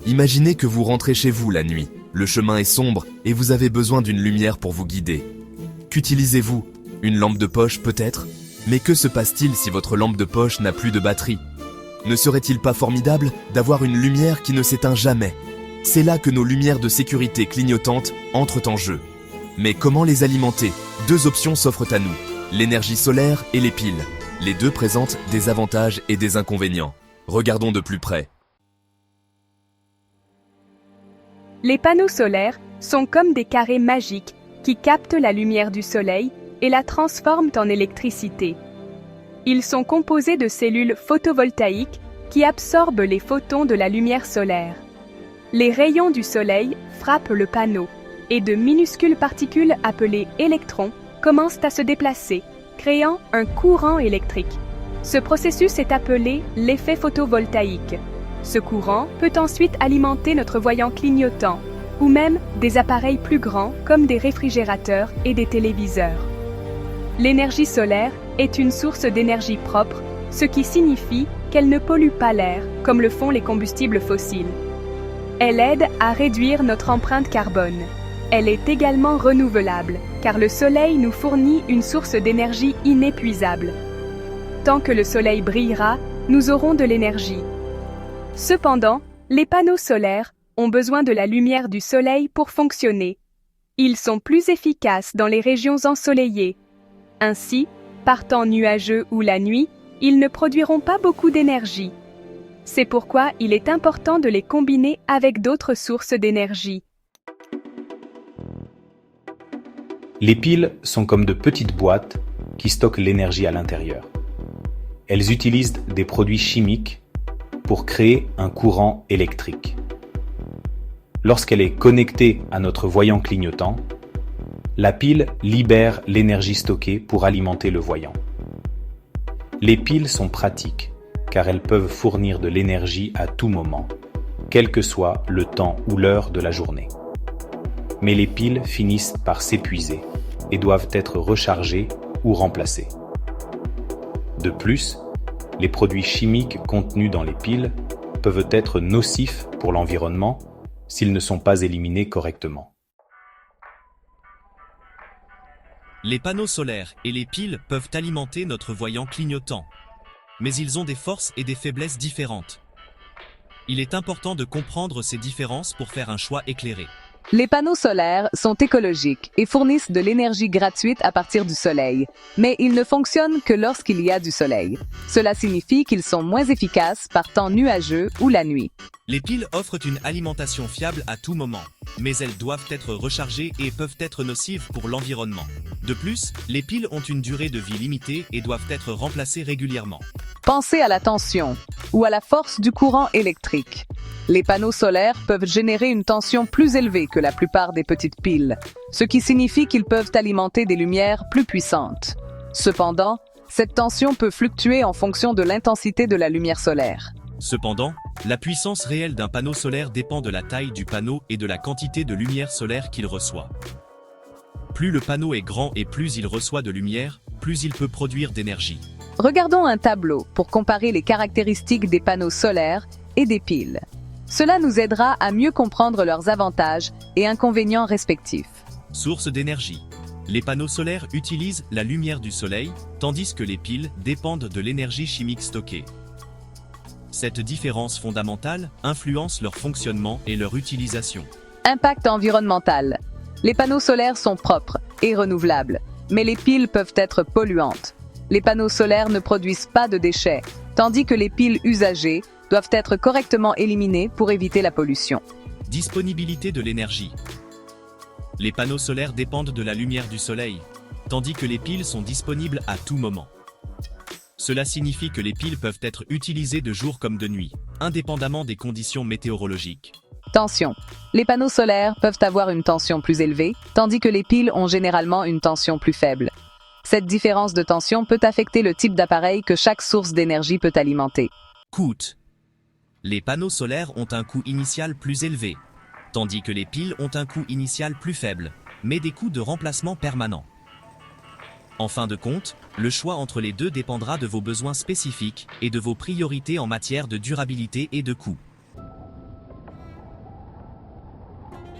Imaginez que vous rentrez chez vous la nuit. Le chemin est sombre et vous avez besoin d'une lumière pour vous guider. Qu'utilisez-vous? Une lampe de poche peut-être? Mais que se passe-t-il si votre lampe de poche n'a plus de batterie? Ne serait-il pas formidable d'avoir une lumière qui ne s'éteint jamais? C'est là que nos lumières de sécurité clignotantes entrent en jeu. Mais comment les alimenter? Deux options s'offrent à nous, l'énergie solaire et les piles. Les deux présentent des avantages et des inconvénients. Regardons de plus près. Les panneaux solaires sont comme des carrés magiques qui captent la lumière du soleil et la transforment en électricité. Ils sont composés de cellules photovoltaïques qui absorbent les photons de la lumière solaire. Les rayons du soleil frappent le panneau et de minuscules particules appelées électrons commencent à se déplacer, créant un courant électrique. Ce processus est appelé l'effet photovoltaïque. Ce courant peut ensuite alimenter notre voyant clignotant, ou même des appareils plus grands comme des réfrigérateurs et des téléviseurs. L'énergie solaire est une source d'énergie propre, ce qui signifie qu'elle ne pollue pas l'air comme le font les combustibles fossiles. Elle aide à réduire notre empreinte carbone. Elle est également renouvelable, car le soleil nous fournit une source d'énergie inépuisable. Tant que le soleil brillera, nous aurons de l'énergie. Cependant, les panneaux solaires ont besoin de la lumière du soleil pour fonctionner. Ils sont plus efficaces dans les régions ensoleillées. Ainsi, par temps nuageux ou la nuit, ils ne produiront pas beaucoup d'énergie. C'est pourquoi il est important de les combiner avec d'autres sources d'énergie. Les piles sont comme de petites boîtes qui stockent l'énergie à l'intérieur. Elles utilisent des produits chimiques pour créer un courant électrique. Lorsqu'elle est connectée à notre voyant clignotant, la pile libère l'énergie stockée pour alimenter le voyant. Les piles sont pratiques car elles peuvent fournir de l'énergie à tout moment, quel que soit le temps ou l'heure de la journée. Mais les piles finissent par s'épuiser et doivent être rechargées ou remplacées. De plus, les produits chimiques contenus dans les piles peuvent être nocifs pour l'environnement s'ils ne sont pas éliminés correctement. Les panneaux solaires et les piles peuvent alimenter notre voyant clignotant. Mais ils ont des forces et des faiblesses différentes. Il est important de comprendre ces différences pour faire un choix éclairé. Les panneaux solaires sont écologiques et fournissent de l'énergie gratuite à partir du soleil, mais ils ne fonctionnent que lorsqu'il y a du soleil. Cela signifie qu'ils sont moins efficaces par temps nuageux ou la nuit. Les piles offrent une alimentation fiable à tout moment, mais elles doivent être rechargées et peuvent être nocives pour l'environnement. De plus, les piles ont une durée de vie limitée et doivent être remplacées régulièrement. Pensez à la tension ou à la force du courant électrique. Les panneaux solaires peuvent générer une tension plus élevée que la plupart des petites piles, ce qui signifie qu'ils peuvent alimenter des lumières plus puissantes. Cependant, cette tension peut fluctuer en fonction de l'intensité de la lumière solaire. Cependant, la puissance réelle d'un panneau solaire dépend de la taille du panneau et de la quantité de lumière solaire qu'il reçoit. Plus le panneau est grand et plus il reçoit de lumière, plus il peut produire d'énergie. Regardons un tableau pour comparer les caractéristiques des panneaux solaires et des piles. Cela nous aidera à mieux comprendre leurs avantages et inconvénients respectifs. Source d'énergie. Les panneaux solaires utilisent la lumière du soleil, tandis que les piles dépendent de l'énergie chimique stockée. Cette différence fondamentale influence leur fonctionnement et leur utilisation. Impact environnemental. Les panneaux solaires sont propres et renouvelables, mais les piles peuvent être polluantes. Les panneaux solaires ne produisent pas de déchets, tandis que les piles usagées doivent être correctement éliminées pour éviter la pollution. Disponibilité de l'énergie. Les panneaux solaires dépendent de la lumière du soleil, tandis que les piles sont disponibles à tout moment. Cela signifie que les piles peuvent être utilisées de jour comme de nuit, indépendamment des conditions météorologiques. Tension. Les panneaux solaires peuvent avoir une tension plus élevée, tandis que les piles ont généralement une tension plus faible. Cette différence de tension peut affecter le type d'appareil que chaque source d'énergie peut alimenter. Coût. Les panneaux solaires ont un coût initial plus élevé, tandis que les piles ont un coût initial plus faible, mais des coûts de remplacement permanents. En fin de compte, le choix entre les deux dépendra de vos besoins spécifiques et de vos priorités en matière de durabilité et de coût.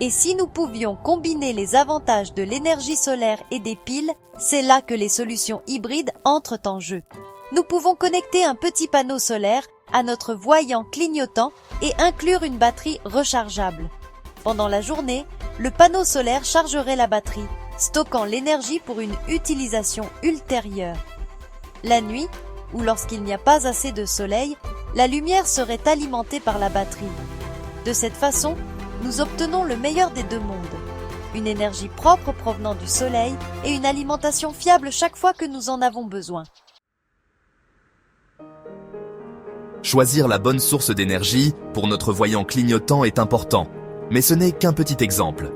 Et si nous pouvions combiner les avantages de l'énergie solaire et des piles, c'est là que les solutions hybrides entrent en jeu. Nous pouvons connecter un petit panneau solaire à notre voyant clignotant et inclure une batterie rechargeable. Pendant la journée, le panneau solaire chargerait la batterie, stockant l'énergie pour une utilisation ultérieure. La nuit, ou lorsqu'il n'y a pas assez de soleil, la lumière serait alimentée par la batterie. De cette façon, nous obtenons le meilleur des deux mondes. Une énergie propre provenant du soleil et une alimentation fiable chaque fois que nous en avons besoin. Choisir la bonne source d'énergie pour notre voyant clignotant est important, mais ce n'est qu'un petit exemple.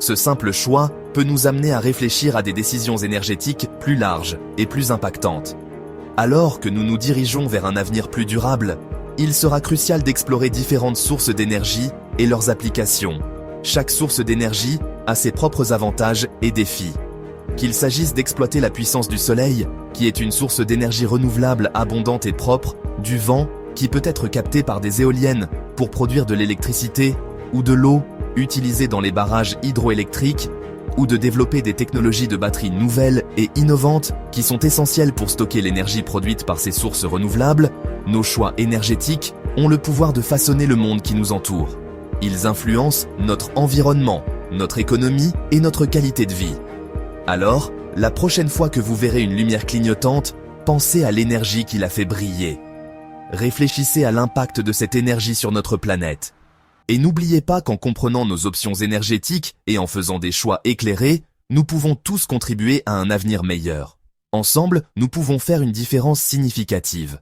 Ce simple choix peut nous amener à réfléchir à des décisions énergétiques plus larges et plus impactantes. Alors que nous nous dirigeons vers un avenir plus durable, il sera crucial d'explorer différentes sources d'énergie et leurs applications. Chaque source d'énergie a ses propres avantages et défis. Qu'il s'agisse d'exploiter la puissance du soleil, qui est une source d'énergie renouvelable abondante et propre, du vent, qui peut être capté par des éoliennes pour produire de l'électricité, ou de l'eau, utilisée dans les barrages hydroélectriques, ou de développer des technologies de batteries nouvelles et innovantes qui sont essentielles pour stocker l'énergie produite par ces sources renouvelables, nos choix énergétiques ont le pouvoir de façonner le monde qui nous entoure. Ils influencent notre environnement, notre économie et notre qualité de vie. Alors, la prochaine fois que vous verrez une lumière clignotante, pensez à l'énergie qui la fait briller. Réfléchissez à l'impact de cette énergie sur notre planète. Et n'oubliez pas qu'en comprenant nos options énergétiques et en faisant des choix éclairés, nous pouvons tous contribuer à un avenir meilleur. Ensemble, nous pouvons faire une différence significative.